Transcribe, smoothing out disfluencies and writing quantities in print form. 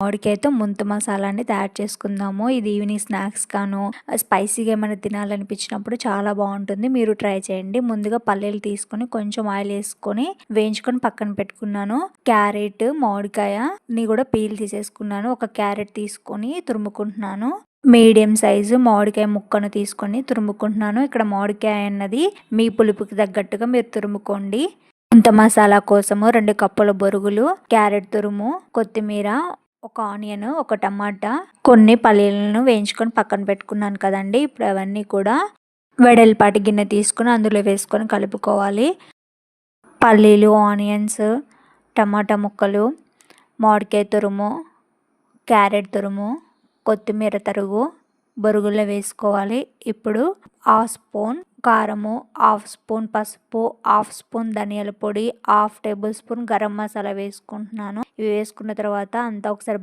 మామిడికాయతో ముంత మసాలాని తయారు చేసుకుందాము. ఇది ఈవినింగ్ స్నాక్స్ గాను స్పైసీగా ఏమైనా తినాలనిపించినప్పుడు చాలా బాగుంటుంది. మీరు ట్రై చేయండి. ముందుగా పల్లీలు తీసుకొని కొంచెం ఆయిల్ వేసుకొని వేయించుకొని పక్కన పెట్టుకున్నాను. క్యారెట్, మామిడికాయని కూడా పీల్ తీసేసుకున్నాను. ఒక క్యారెట్ తీసుకొని తురుముకుంటున్నాను. మీడియం సైజు మామిడికాయ ముక్కను తీసుకొని తురుముకుంటున్నాను. ఇక్కడ మామిడికాయ అన్నది మీ పులుపుకి తగ్గట్టుగా మీరు తురుముకోండి. ముంత మసాలా కోసము 2 కప్పుల బొరుగులు, క్యారెట్ తురుము, కొత్తిమీర, ఒక ఆనియన్, ఒక టమాటా, కొన్ని పల్లీలను వేయించుకొని పక్కన పెట్టుకున్నాను కదండి. ఇప్పుడు అవన్నీ కూడా వెడల్పాటి గిన్నె తీసుకుని అందులో వేసుకొని కలుపుకోవాలి. పల్లీలు, ఆనియన్స్, టమాటా ముక్కలు, మామిడికాయ తురుము, క్యారెట్ తురుము, కొత్తిమీర తరుగు బొరుగుల్లో వేసుకోవాలి. ఇప్పుడు 1/2 స్పూన్ కారము, 1/2 స్పూన్ పసుపు, 1/2 స్పూన్ ధనియాల పొడి, 1/2 టేబుల్ స్పూన్ గరం మసాలా వేసుకుంటున్నాను. ఇవి వేసుకున్న తర్వాత అంతా ఒకసారి